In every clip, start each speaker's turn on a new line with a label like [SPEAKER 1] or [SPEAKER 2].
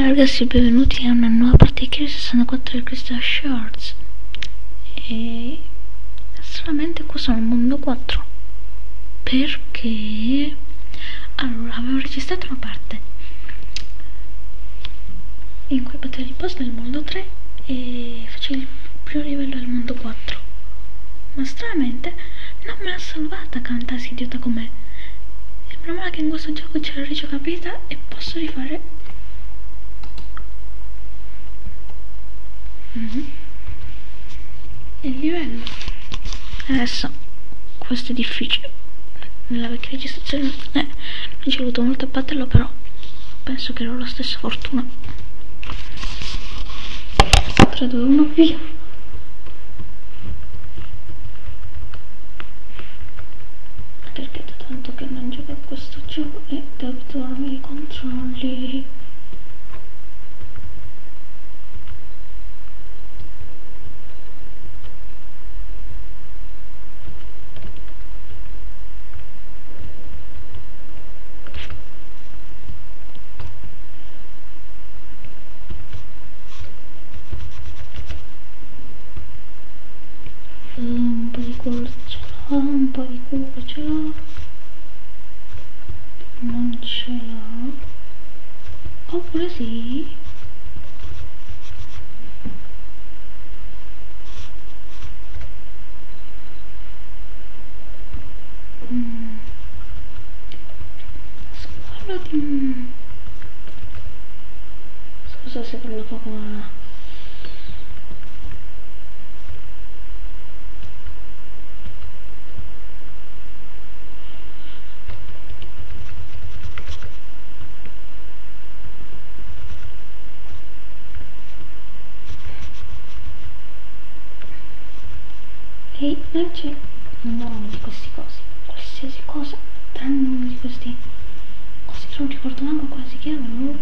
[SPEAKER 1] ragazzi, benvenuti a una nuova partita di 64 del Crystal Shards. E solamente qua sono al mondo 4 perché allora avevo registrato una parte in cui battevo il boss del mondo 3 e facevo il primo livello del mondo 4, ma stranamente non me l'ha salvata Camtasia, idiota com'è. Il problema è che in questo gioco c'è la rigiocabilità e posso rifare il livello. Adesso questo è difficile, nella vecchia registrazione non ci ho avuto molto a batterlo, però penso che avrò la stessa fortuna. 3, 2, 1, via. Perché da tanto che non gioco a questo gioco e devo abituarmi ai controlli. Un po' di culo ce l'ho, un po' di culo ce l'ho, non ce l'ho, oppure sì. Squalo di... Scusa se parlo poco, ma... Ehi, non c'è uno di questi cosi, qualsiasi cosa, tranne uno di questi cosi che non ricordo manco come si chiamano.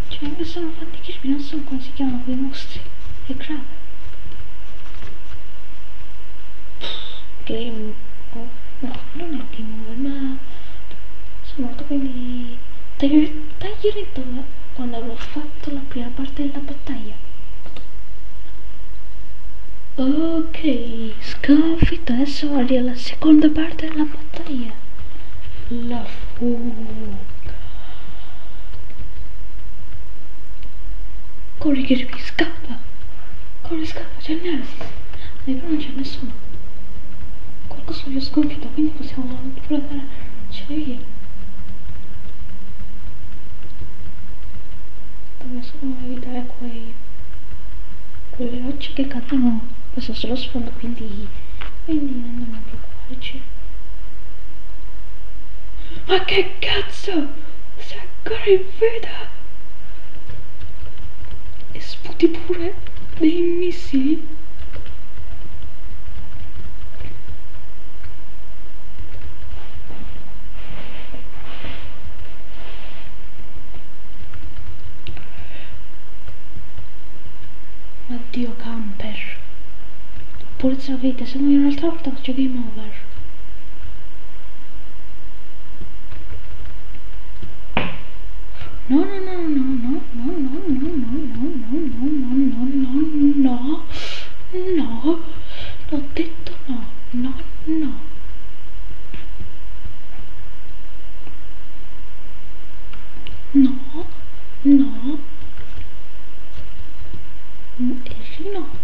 [SPEAKER 1] Cioè, che sono fatti Kirby, non so come si chiamano quei mostri, le crab. Game... Oh, no, non è Game Over, ma... sono morto, quindi taglierete quando avrò fatto la prima parte della battaglia. Ok, sconfitto, adesso arriva la seconda parte della battaglia. La fuga. Corri Kirby, scappa. Corri, scappa, c'è Nemesis. Dai, però non c'è nessuno. Qualcosa vi ho sconfitto, quindi possiamo provare. C'è via. Dobbiamo solo evitare quelle rocce che cadono. Questo sullo sfondo, quindi non dobbiamo preoccuparci. Ma che cazzo? Sei ancora in vita? E sputi pure dei missili? Addio camper. Pulizia vita, se muoio un'altra volta faccio game over. No, no, no, no, no, no, no, no, no, no, no, no, no, no, no, no, l'ho detto no, no, no. No, no. Esci no.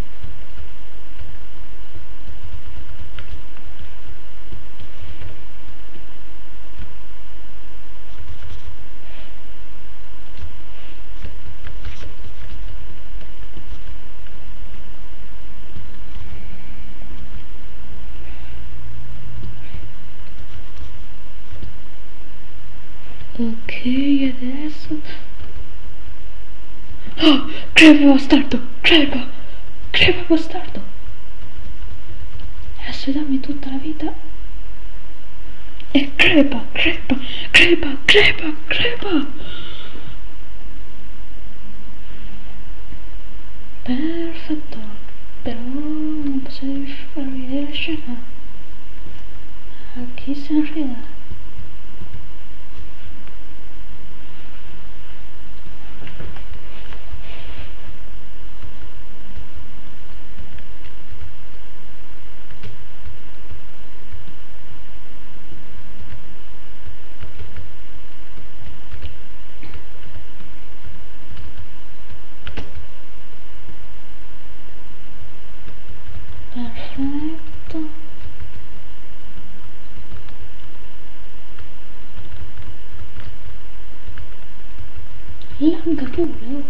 [SPEAKER 1] Ok, adesso... Oh, crepa bastardo, crepa bastardo. Adesso dammi tutta la vita. E crepa. Perfetto. Però non posso far vedere scena. A chi se ne frega? Perfetto. Lagga pure, oh.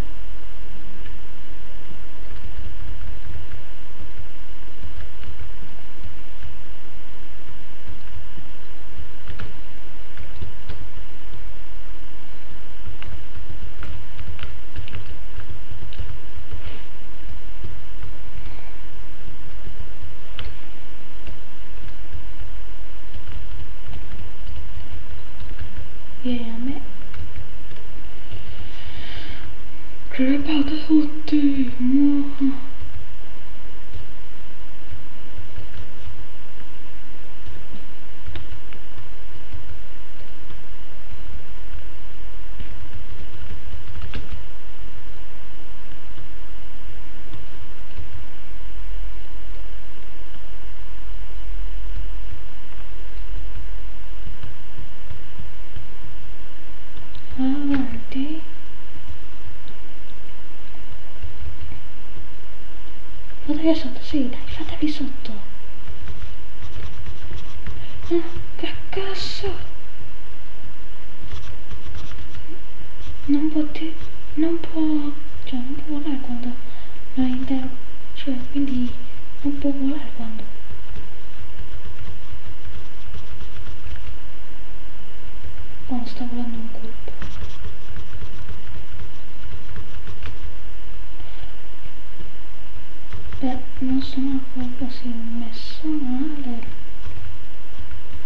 [SPEAKER 1] Vieni a me. Crepate tutti. Avanti. Fatevi sotto, sì, dai, fatevi sotto. Che cazzo? Non può cioè non può volare quando lo intero, cioè quindi non può volare quando sta volando un colpo. Beh, non sono proprio così messo male.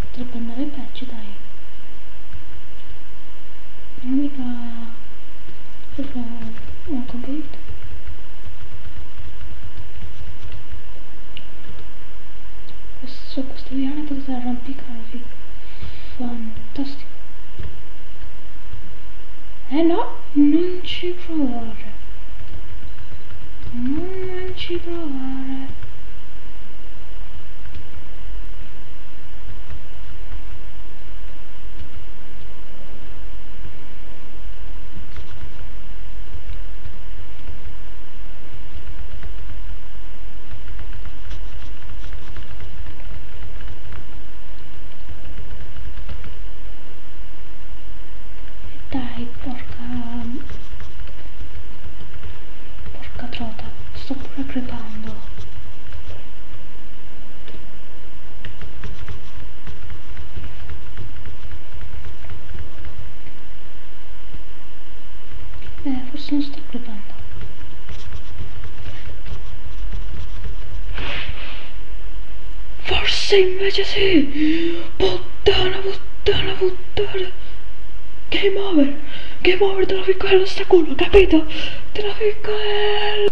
[SPEAKER 1] Potrebbe andare peggio, dai. Non mica ho convinto. Su questo piano potete arrampicarvi. Fantastico. No, non ci provare. Non ci provare. Dai, porca trota, sto pure crepando. Forse non sto crepando. Forse invece sì! Puttana, puttana, puttana! Game over, te la ficco nello straculo, capito? Te la ficco nello...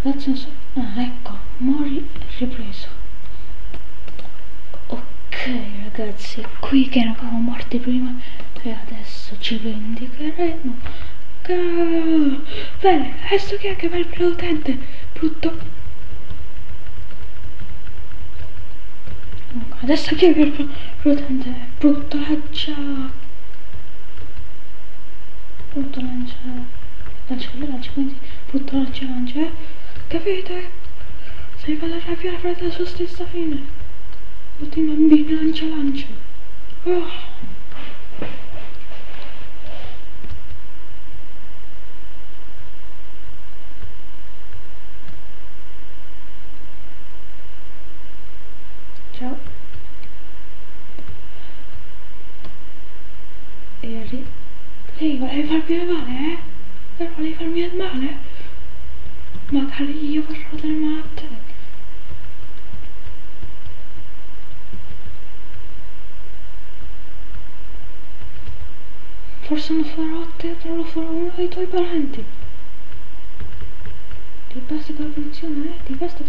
[SPEAKER 1] Ragazzi, non so... Ah, ecco, mori ripreso. Ok, ragazzi, è qui che eravamo morti prima e adesso ci vendicheremo. Bene, adesso chi è che va il prepotente? Brutto. Adesso chi è che il prepotente? Brutto lancia. Brutto lancia, quindi brutto lancia, capite? Se va alla rabbia farà la sua stessa fine. Tutti i bambini lancia. Oh. Ciao. Lei voleva farmi del male, eh? Volevi farmi del male? Magari io farò del male a te. Forse non farò a te, però lo farò a uno dei tuoi parenti. Ti basta con la punizione, eh? Ti basta?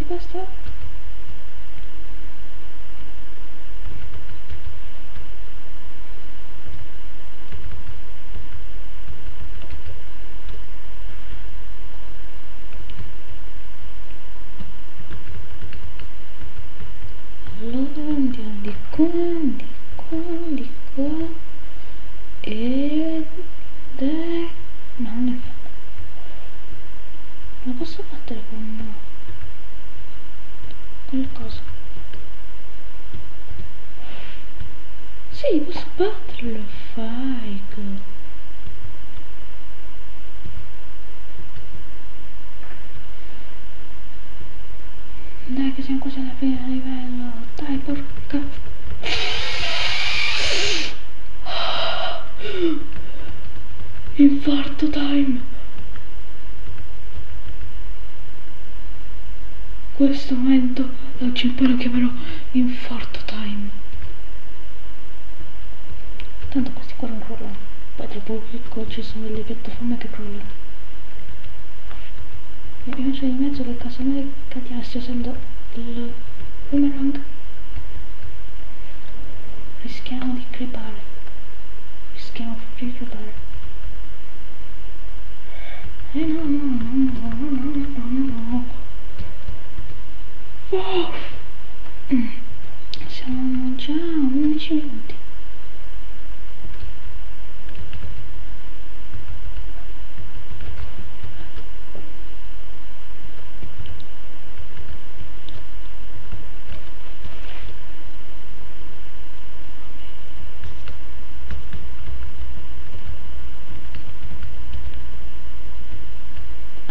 [SPEAKER 1] di qua ed è... no, non è fatto. Lo posso battere con il coso? Sì, posso batterlo, fake. Dai che siamo quasi alla fine del livello. Dai, porca. Infarto time. Questo momento da oggi in poi lo chiamerò infarto time. Tanto questi qua non crollano. Poi tra poco ci sono delle piattaforme che crollano. Io non so di mezzo che casomai cadiassi usando il boomerang. Rischiamo di crepare. Rischiamo proprio di crepare. No. Oh. Siamo già a 11 minuti.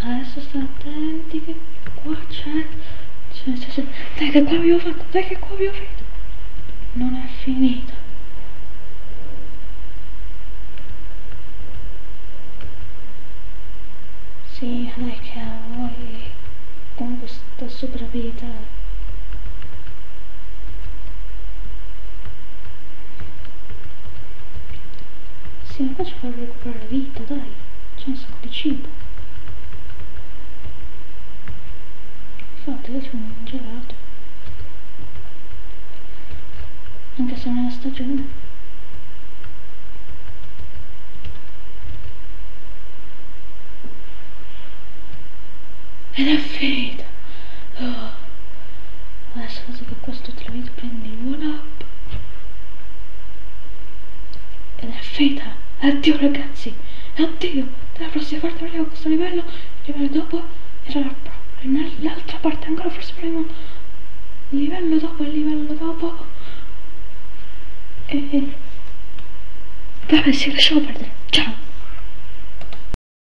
[SPEAKER 1] Adesso state attenti che qua c'è. Dai che qua vi ho fatto, dai che qua vi ho fatto. Non è finita. Sì, dai che a voi con questa sopravvita. Sì, ma qua ci fa recuperare vita, dai. C'è un sacco di cibo. Infatti io sono un gelato. Anche se non è la stagione. Ed è finita. Oh. Adesso dato che questo te lo vedo, prendi il one up. Ed è finita. Addio ragazzi. Addio. Dalla prossima parte prendiamo questo livello. Il livello dopo era l'altra parte ancora, forse prendiamo il livello dopo. E vabbè sì, lasciamo perdere. Ciao.